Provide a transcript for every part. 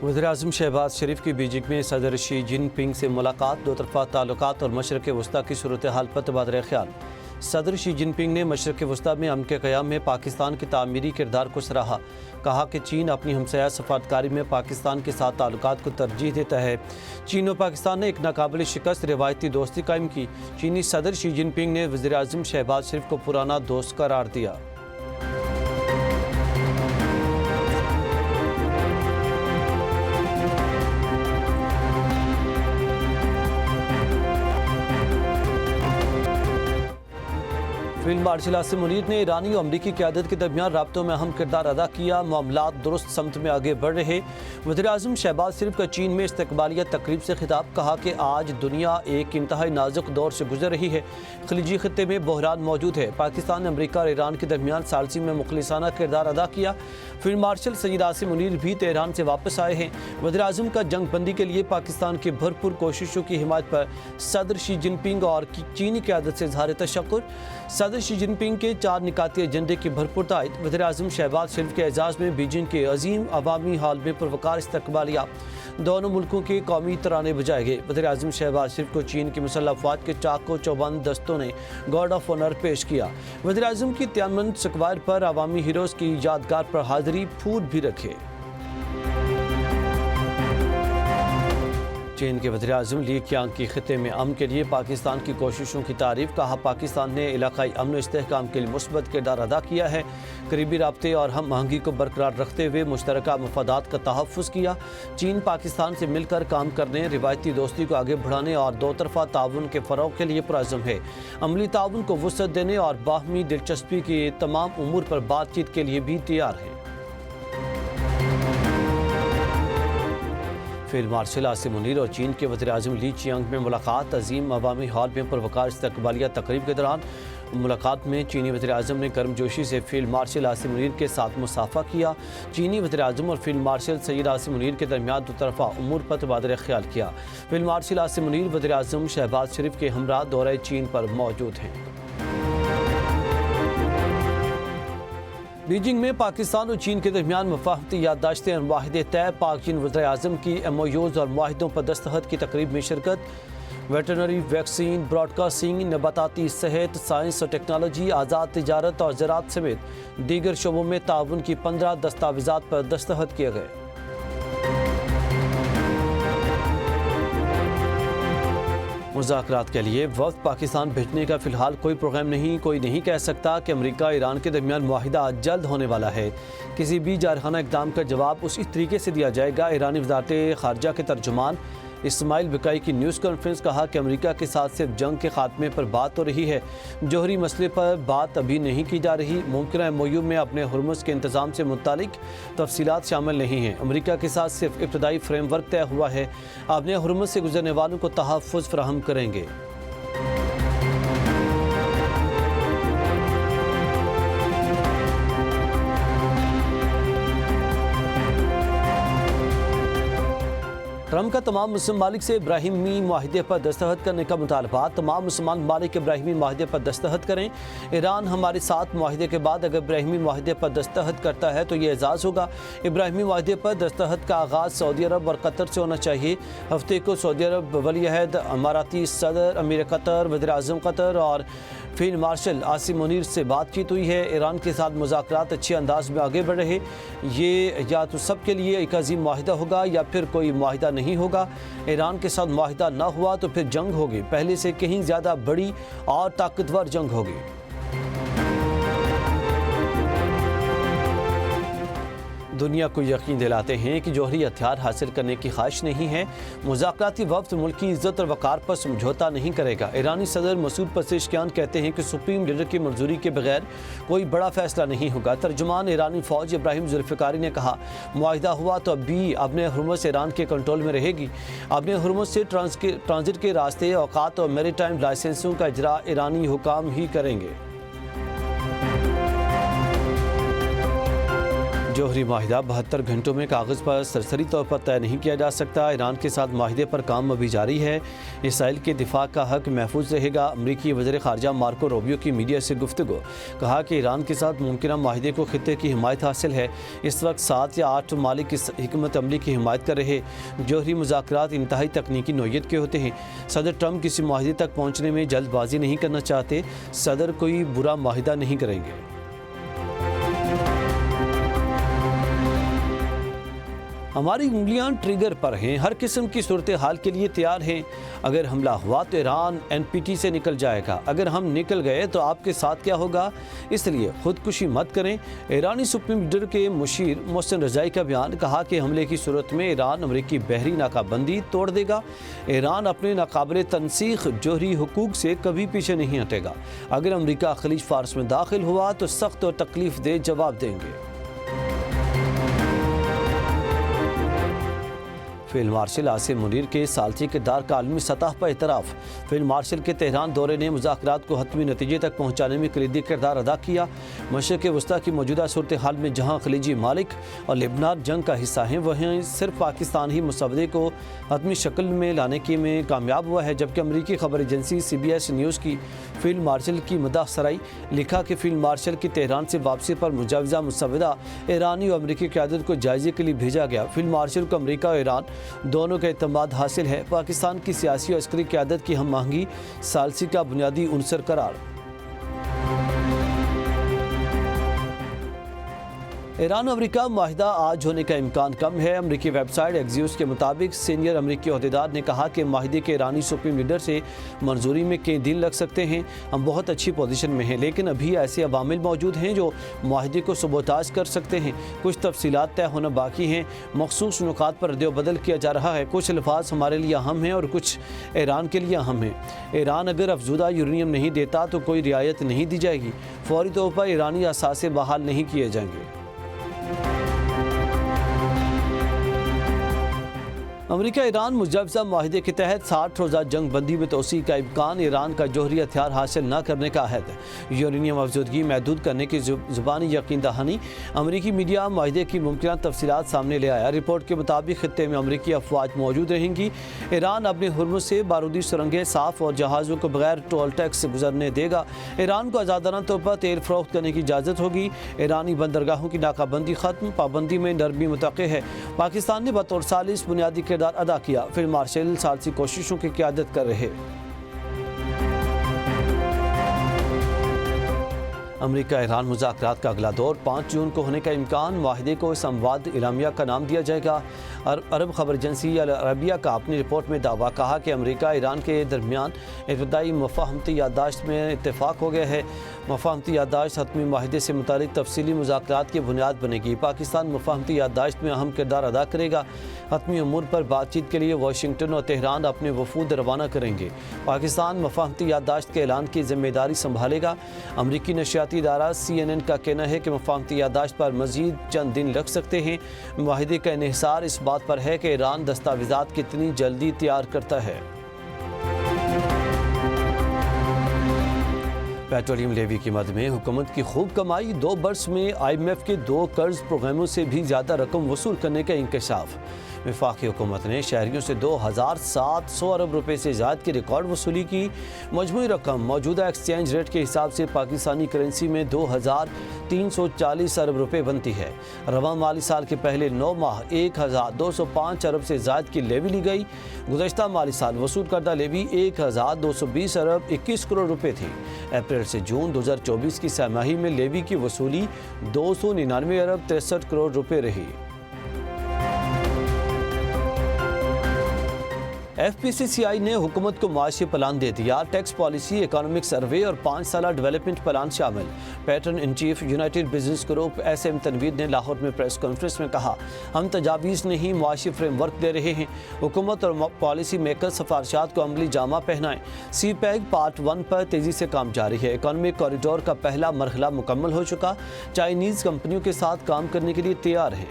वज़ीर-ए-आज़म शहबाज शरीफ की बीजिंग में सदर शी जिनपिंग से मुलाकात, दो तरफ़ा ताल्लुकात और मशरक़ वस्ता की सूरत हाल पर तबादला ख्याल। सदर शी जिनपिंग ने मशरक़ वस्ता में अमन के क़याम में पाकिस्तान के तामीरी किरदार को सराहा। कहा कि चीन अपनी हमसाया सफारतकारी में पाकिस्तान के साथ ताल्लुकात को तरजीह देता है। चीन और पाकिस्तान ने एक नाकाबिल शिकस्त रिवायती दोस्ती कायम की। चीनी सदर शी जिनपिंग ने वज़ीर-ए-आज़म शहबाज शरीफ को पुराना दोस्त करार दिया। फील्ड मार्शल आसिम मुनीर ने ईरानी और अमरीकी क़यादत के दरमियान राब्तों में अहम किरदार अदा किया। मामलात दुरुस्त समत में आगे बढ़ रहे। वज़ीर-ए-आज़म शहबाज शरीफ का चीन में इस्तकबालिया तकरीब से खिताब। कहा कि आज दुनिया एक इंतहाई नाजुक दौर से गुजर रही है। खलीजी खत्ते में बहरान मौजूद है। पाकिस्तान ने अमरीका और ईरान के दरमियान सालसी में मुखलिसाना किरदार अदा किया। फील्ड मार्शल सैयद आसिम मुनीर भी तेहरान से वापस आए हैं। वज़ीर-ए-आज़म का जंग बंदी के लिए पाकिस्तान की भरपूर कोशिशों की हिमायत पर सदर शी जिनपिंग और चीनी क़यादत से इज़हार तशक्कुर। सदर शी जिनपिंग के 4 निकाती एजेंडे की भरपूर तायद। वज़ीर-ए-आज़म शहबाज शरीफ के एजाज़ में बीजिंग के अजीम अवामी हॉल में पुरवकार इस्तकबालिया। दोनों मुल्कों के कौमी तराने बजाए गए। वज़ीर-ए-आज़म शहबाज शरीफ को चीन की मुसल्लह अफ़वाज के चाको चौबंद दस्तों ने गार्ड ऑफ ऑनर पेश किया। वज़ीर-ए-आज़म की तियानमन स्क्वायर पर अवामी हीरोज़ की यादगार पर हाज़िरी फूल भी रखे। चीन के वज़ीर-ए-आज़म ली क़ियांग की खित्ते में अमन के लिए पाकिस्तान की कोशिशों की तारीफ़। कहा पाकिस्तान ने इलाक़ाई अमन व इस्तेहकाम के लिए मुस्बत किरदार अदा किया है। करीबी राब्ते और हम आहंगी को बरकरार रखते हुए मुश्तरका मफादात का तहफ़्फ़ुज़ किया। चीन पाकिस्तान से मिलकर काम करने, रिवायती दोस्ती को आगे बढ़ाने और दो तरफ़ा ताउन के फ़रोग़ के लिए पुरअज़्म है। अमली ताउन को वुसअत देने और बाहमी दिलचस्पी के तमाम उमूर पर बातचीत के लिए भी तैयार है। फील्ड मार्शल आसिम मुनीर और चीन के वज़ीर-ए-आज़म ली क़ियांग में मुलाकात। अजीम अवामी हॉल में पुरवकार इस्तकबालिया तकरीब के दौरान मुलाकात में चीनी वज़ीर-ए-आज़म ने गर्मजोशी से फील्ड मार्शल आसिम मुनीर के साथ मुसाफ़ा किया। चीनी वज़ीर-ए-आज़म और फील्ड मार्शल सैयद आसिम मुनीर के दरमियान दो तरफ़ा उमूर पर तबादला ख्याल किया। फील्ड मार्शल आसिम मुनीर वज़ीर-ए-आज़म शहबाज शरीफ के हमरा दौरे चीन पर मौजूद हैं। बीजिंग में पाकिस्तान और चीन के दरमियान मफाहमती याददाश्तें और मुआहदे तय। पाक चीन वज़ीर-ए-आज़म की MOUs और मुआहदों पर दस्तखत की तकरीब में शिरकत। वेटरनरी, वैक्सीन, ब्रॉडकास्टिंग, नबाताती सेहत, साइंस और टेक्नोलॉजी, आज़ाद तिजारत और ज़राअत समेत दीगर शोबों में ताउन की 15 दस्तावेज़ात पर दस्तखत किए गए। मुज़ाकरात के लिए वफ़द पाकिस्तान भेजने का फ़िलहाल कोई प्रोग्राम नहीं। कोई नहीं कह सकता कि अमेरिका ईरान के दरमियान मुआहिदा जल्द होने वाला है। किसी भी जारखाना इक़दाम का जवाब उसी तरीके से दिया जाएगा। ईरानी वज़ारत ख़ारजा के तर्जुमान इस्माइल बिकाई की न्यूज़ कॉन्फ्रेंस। कहा कि अमेरिका के साथ सिर्फ जंग के खात्मे पर बात हो रही है, जोहरी मसले पर बात अभी नहीं की जा रही। मुमकिन MOU में अपने हुर्मुज़ के इंतज़ाम से मुतालिक तफसीलात शामिल नहीं हैं। अमेरिका के साथ सिर्फ इब्तदाई फ्रेमवर्क तय हुआ है। अपने हुर्मुज़ से गुजरने वालों को तहफ़्फ़ुज़ फराहम करेंगे। ट्रम्प का तमाम मुस्लिम मालिक से इब्राहिमी माहिदे पर दस्तखत करने का मुतालबा। तमाम मुसलमान मालिक इब्राहिमी माहिदे पर दस्तखत करें। ईरान हमारे साथ माहिदे के बाद अगर इब्राहिमी माहिदे पर दस्तखत करता है तो ये एजाज़ होगा। इब्राहिमी माहिदे पर दस्तखत का आगाज़ सऊदी अरब और कतर से होना चाहिए। हफ्ते को सऊदी अरब वली अहद, अमाराती सदर अमीर कतर, वज़ीर-ए-आज़म कतर और फील्ड मार्शल आसिम मुनीर से बातचीत हुई है। ईरान के साथ मुज़ाकरात अच्छे अंदाज में आगे बढ़ रहे। ये या तो सब के लिए एक अजीम माहिदा होगा या फिर कोई माहिदा नहीं होगा। ईरान के साथ माहिदा ना हुआ तो फिर जंग होगी, पहले से कहीं ज़्यादा बड़ी और ताकतवर जंग होगी। दुनिया को यकीन दिलाते हैं कि जौहरी हथियार हासिल करने की ख्वाहिश नहीं है। मुज़ाकराती वफ़द मुल्क की इज़्ज़त और वक़ार पर समझौता नहीं करेगा। ईरानी सदर मसूद पेज़ेश्कियान कहते हैं कि सुप्रीम लीडर की मंजूरी के बगैर कोई बड़ा फैसला नहीं होगा। तर्जुमान ईरानी फ़ौज इब्राहिम ज़ुल्फ़िकारी ने कहा, मुआहिदा हुआ तो अब भी अपने हुर्मुज़ ईरान के कंट्रोल में रहेगी। अपने हुर्मुज़ से ट्रांजिट के रास्ते, औकात और मैरीटाइम लाइसेंसों का इजरा ईरानी हुकाम ही करेंगे। जौहरी माहिदा 72 घंटों में कागज़ पर सरसरी तौर पर तय नहीं किया जा सकता। ईरान के साथ माहिदे पर काम अभी जारी है। इसराइल के दिफा का हक महफूज रहेगा। अमरीकी वज़ीर ख़ारजा मार्को रूबियो की मीडिया से गुफ्तगू, कहा कि ईरान के साथ मुमकिन माहिदे को खित्ते की हिमायत हासिल है। इस वक्त 7 या 8 ममालिक इस हिकमत अमली की हिमायत कर रहे। जौहरी मुज़ाकरात इंतहाई तकनीकी नौइयत के होते हैं। सदर ट्रंप किसी माहिदे तक पहुँचने में जल्दबाजी नहीं करना चाहते। सदर कोई बुरा माहिदा नहीं करेंगे। हमारी उंगलियां ट्रिगर पर हैं, हर किस्म की सूरत हाल के लिए तैयार हैं। अगर हमला हुआ तो ईरान NPT से निकल जाएगा। अगर हम निकल गए तो आपके साथ क्या होगा, इसलिए खुदकुशी मत करें। ईरानी सुप्रीम लीडर के मुशीर मोहसिन रज़ाई का बयान, कहा कि हमले की सूरत में ईरान अमरीकी बहरी नाकाबंदी तोड़ देगा। ईरान अपने नाकाबिल तनसीख जौहरी हुकूक से कभी पीछे नहीं हटेगा। अगर अमरीका खलीज फारस में दाखिल हुआ तो सख्त और तकलीफ दे जवाब देंगे। फील्ड मार्शल आसिम मुनीर के सालसी किरदार का आलमी सतह पर एतराफ़। फील्ड मार्शल के तेहरान दौरे ने मुज़ाकरात को हतमी नतीजे तक पहुँचाने में कलीदी किरदार अदा किया। मशरिक़ वस्ती की मौजूदा सूरत हाल में जहाँ खलीजी मालिक और लेबनान जंग का हिस्सा हैं, वहीं सिर्फ पाकिस्तान ही मुसवदे को हतमी शक्ल में लाने के में कामयाब हुआ है। जबकि अमरीकी खबर एजेंसी CBS न्यूज़ की फील्ड मार्शल की मदाह सराई, लिखा कि फील्ड मार्शल की तेहरान से वापसी पर मुजाविजा मुसवदा ईरानी और अमरीकी क़यादत को जायजे के लिए भेजा गया। फील्ड मार्शल को अमरीका और ईरान दोनों का एतमाद हासिल है। पाकिस्तान की सियासी और अस्करी क़यादत की हम आहंगी सालसी का बुनियादी उनसर करार। ईरान अमरीका माहिदा आज होने का इम्कान कम है। अमरीकी वेबसाइट एक्सियोस के मुताबिक सीनियर अमरीकी अहदेदार ने कहा कि माहिदे के ईरानी सुप्रीम लीडर से मंजूरी में कई दिन लग सकते हैं। हम बहुत अच्छी पोजीशन में हैं, लेकिन अभी ऐसे अवामिल मौजूद हैं जो माहिदे को सबोताज कर सकते हैं। कुछ तफसीलात तय होना बाकी हैं। मखसूस नुकात पर रद्द-ओ-बदल किया जा रहा है। कुछ अल्फाज हमारे लिए अहम हैं और कुछ ईरान के लिए अहम हैं। ईरान अगर अफजुदा यूरेनियम नहीं देता तो कोई रियायत नहीं दी जाएगी। फौरी तौर पर ईरानी असासे बहाल नहीं किए जाएंगे। अमरीका ईरान मुजाविजा माहिदे के तहत 60 रोज़ा जंग बंदी में तोसी का इम्कान। ईरान का जौहरी हथियार हासिल न करने का अहद। यूरेनियम अफजदगी महदूद करने की ज़ुबानी यकीन दहानी। अमरीकी मीडिया माहिदे की मुमकिन तफसीलात सामने ले आया। रिपोर्ट के मुताबिक खित्ते में अमरीकी अफवाज मौजूद रहेंगी। ईरान अपने हुर्मुज़ से बारूदी सुरंगें साफ और जहाज़ों को बगैर टोल टैक्स से गुजरने देगा। ईरान को आज़ादाना तौर पर तेल फरोख्त करने की इजाज़त होगी। ईरानी बंदरगाहों की नाकाबंदी ख़त्म, पाबंदी में नरमी मुतक़े है। पाकिस्तान ने बतौर सालिस बुनियादी किरदार अदा किया। फील्ड मार्शल सालसी कोशिशों की क़यादत कर रहे। अमरीका ईरान मुज़ाकरात का अगला दौर 5 जून को होने का इम्कान। माहिदे को संवाद इलामिया का नाम दिया जाएगा। अरब खबर एजेंसी अल अरबिया का अपनी रिपोर्ट में दावा कहा कि अमरीका ईरान के दरमियान इब्तदाई मफाहमती याददाश्त में इत्तेफाक हो गया है। मफाहमती याददाश्त हतमी माहिदे से मुतालिक तफसीली मुज़ाकरात की बुनियाद बनेगी। पाकिस्तान मफाहमती याददाश्त में अहम किरदार अदा करेगा। हतमी उमूर पर बातचीत के लिए वाशिंगटन और तेहरान अपने वफूद रवाना करेंगे। पाकिस्तान मफाहमती याददाश्त के ऐलान की जिम्मेदारी संभालेगा। अमरीकी नशियाती इदारा CNN का कहना है कि मफाहमती याददाश्त पर मज़ीद चंद दिन लग सकते हैं। माहिदे का इन्हिसार इस बात पर है कि ईरान दस्तावेज़ात कितनी जल्दी तैयार करता है। पेट्रोलियम लेवी की मद में हुकूमत की खूब कमाई। 2 बरस में IMF के 2 कर्ज प्रोग्रामों से भी ज़्यादा रकम वसूल करने का इंकशाफ। वफाकी हुकूमत ने शहरियों से 2700 अरब रुपए से ज़्यादा की रिकॉर्ड वसूली की। मजमूई रकम मौजूदा एक्सचेंज रेट के हिसाब से पाकिस्तानी करेंसी में 2340 अरब रुपए बनती है। रवां माली साल के पहले 9 माह 1205 अरब से ज़्यादा की लेवी ली गई। गुज़श्ता माली साल वसूल करदा लेवी 1220 अरब 21 करोड़ रुपए थी। अप्रैल से जून 2024 की सहमाही में लेवी की वसूली 299 अरब 63 करोड़ रुपए रही। FPCCI ने हुकूमत को माशी प्लान दे दिया। टैक्स पॉलिसी, इकोनॉमिक सर्वे और 5 साला डेवलपमेंट प्लान शामिल। Patron in chief United Business Group SM Tanveer ने लाहौर में प्रेस कॉन्फ्रेंस में कहा, हम तजावीज़ नहीं माशी फ्रेमवर्क दे रहे हैं। हुकूमत और पॉलिसी मेकर सिफारिशात को अमली जामा पहनाएं। CPEG पार्ट 1 पर तेज़ी से काम जारी है। इकोनॉमिक कॉरिडोर का पहला मरहला मुकम्मल हो चुका। चाइनीज़ कंपनियों के साथ काम करने के लिए तैयार है।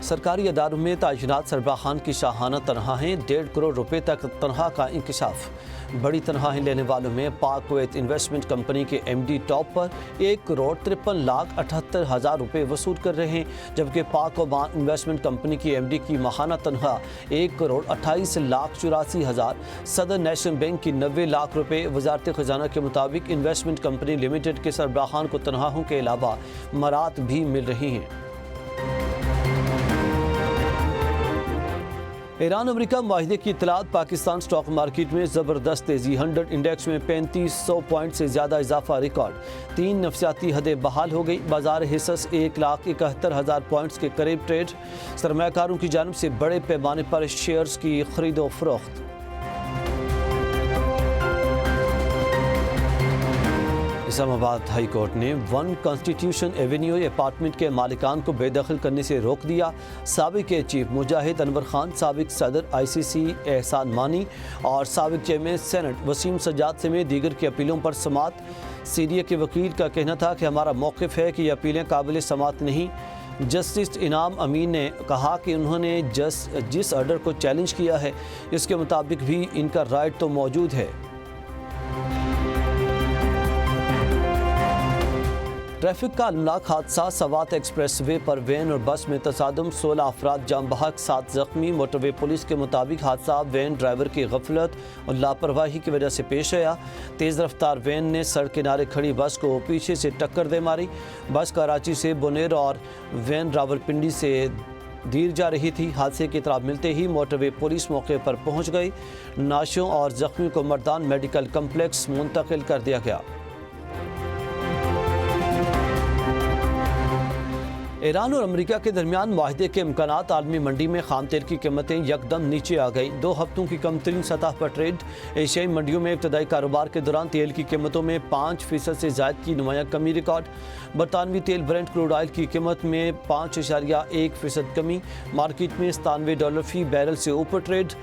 सरकारी अदारों में तैनात सरबराहान की शाहाना तनख्वाहें 1.5 करोड़ रुपए तक तनख्वाह का इंकशाफ। बड़ी तनख्वाहें लेने वालों में पाक कुवैत इन्वेस्टमेंट कंपनी के MD टॉप पर 1,53,78,000 रुपए वसूल कर रहे हैं, जबकि पाक ओमान इन्वेस्टमेंट कंपनी की MD की माहाना तनख्वाह 1,28,84,000। सदर नेशनल बैंक की 90 लाख रुपए। वजारत खजाना के मुताबिक इन्वेस्टमेंट कंपनी लिमिटेड के सरबराहान को तनख्वाहों के अलावा मरात भी मिल रही हैं। ईरान अमेरिका माहिदे की इत्तलात। पाकिस्तान स्टॉक मार्केट में ज़बरदस्त तेज़ी। 100 इंडेक्स में 3500 पॉइंट से ज़्यादा इजाफा रिकॉर्ड। 3 नफसियाती हदें बहाल हो गई। बाजार हिस्स 1,71,000 पॉइंट्स के करीब ट्रेड। सरमायाकारों की जानिब से बड़े पैमाने पर शेयर्स की खरीदो फरोख्त। इस्लामाबाद हाई कोर्ट ने 1 कॉन्स्टिट्यूशन एवेन्यू अपार्टमेंट के मालिकान को बेदखल करने से रोक दिया। साबिक चीफ मुजाहिद अनवर खान, साबिक सदर ICC एहसान मानी और साबिक चेयरमैन सेनेट वसीम सज्जाद समेत दीगर की अपीलों पर समात। CDA के वकील का कहना था कि हमारा मौक़िफ़ है कि ये अपीलें काबिल समात नहीं। जस्टिस इनाम अमीन ने कहा कि उन्होंने जिस ऑर्डर को चैलेंज किया है इसके मुताबिक भी इनका राइट तो मौजूद है। ट्रैफिक का अलमनाक हादसा। सवात एक्सप्रेस वे पर वैन और बस में तसादम, 16 अफराद जाम बहक, 7 जख्मी। मोटरवे पुलिस के मुताबिक हादसा वैन ड्राइवर की गफलत और लापरवाही की वजह से पेश आया। तेज़ रफ्तार वैन ने सड़क किनारे खड़ी बस को पीछे से टक्कर दे मारी। बस कराची से बुनेर और वैन रावलपिंडी से दीर जा रही थी। हादसे की इतला मिलते ही मोटरवे पुलिस मौके पर पहुंच गई। नाशों और जख्मी को मर्दान मेडिकल कम्प्लेक्स मुंतकिल कर दिया गया। ईरान और अमेरिका के दरमियान माहिदे के इम्कानात। आलमी मंडी में खाम तेल की कीमतें यकदम नीचे आ गई। 2 हफ्तों की कम तरीन सतह पर ट्रेड। एशियाई मंडियों में इब्तदाई कारोबार के दौरान तेल की कीमतों में 5% से ज़ायद की नुमाया कमी रिकॉर्ड। बरतानवी तेल ब्रेंट क्रूड ऑयल की कीमत में 5.1% कमी। मार्केट में $97 फी बैरल से ऊपर ट्रेड।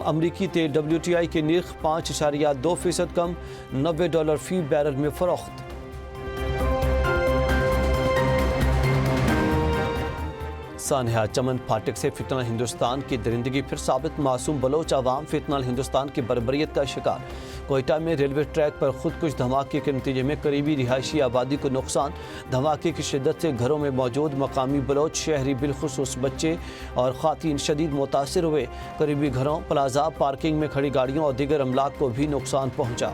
अमरीकी तेल WTI के निर्ख 5.2% कम, $90 फी बैरल में फ़रोख्त। सानहा चमन फाटक से फितनल हिंदुस्तान की दरिंदगी फिर साबित। मासूम बलोच अवाम फितनल हिंदुस्तान की बर्बरियत का शिकार। कोयटा में रेलवे ट्रैक पर खुदकुश धमाके के नतीजे में करीबी रिहायशी आबादी को नुकसान। धमाके की शिद्दत से घरों में मौजूद मकामी बलोच शहरी बिलखुसूस बच्चे और ख़वातीन शदीद मुतासिर हुए। करीबी घरों, प्लाजा, पार्किंग में खड़ी गाड़ियों और दीगर अमलाक को भी नुकसान पहुँचा।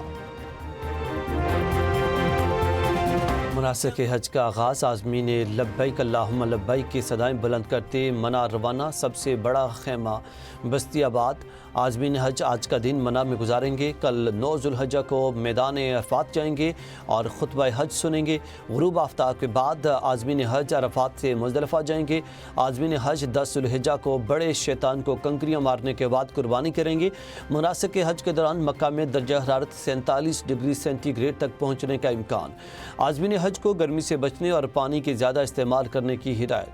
मुनासिक हज का आगाज़। आज़मीन लब्बैक अल्लाहुम्मा लब्बैक की सदाएं बुलंद करते मना रवाना। सबसे बड़ा खेमा बस्तियाबाद। आज़मीन हज आज का दिन मना में गुजारेंगे। कल 9 ज़ुल्हज्जा को मैदान अरफात जाएंगे और खुतबा हज सुनेंगे। गुरूब आफ्ताब के बाद आज़मीन हज अरफात से मुज़दलिफ़ा जाएंगे। आज़मीन हज 10 ज़ुल्हज्जा को बड़े शैतान को कंकरियाँ मारने के बाद कुर्बानी करेंगे। मुनासिक हज के दौरान मक्का में दर्जा हरारत 47 डिग्री सेंटीग्रेड तक पहुँचने का इम्कान। आज़मीन हज को गर्मी से बचने और पानी के ज़्यादा इस्तेमाल करने की हिदायत।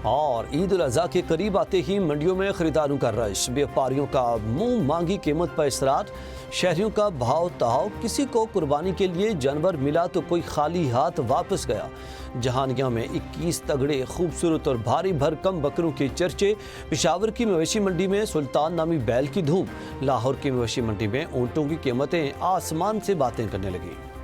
और ईद उल अज़हा के करीब आते ही मंडियों में खरीदारों का रश। व्यापारियों का मुंह मांगी कीमत पर इसरार। शहरियों का भाव ताव। किसी को कुर्बानी के लिए जानवर मिला तो कोई खाली हाथ वापस गया। जहानिया में 21 तगड़े खूबसूरत और भारी भरकम बकरों के चर्चे। पेशावर की मवेशी मंडी में सुल्तान नामी बैल की धूम। लाहौर की मवेशी मंडी में ऊँटों की कीमतें आसमान से बातें करने लगी।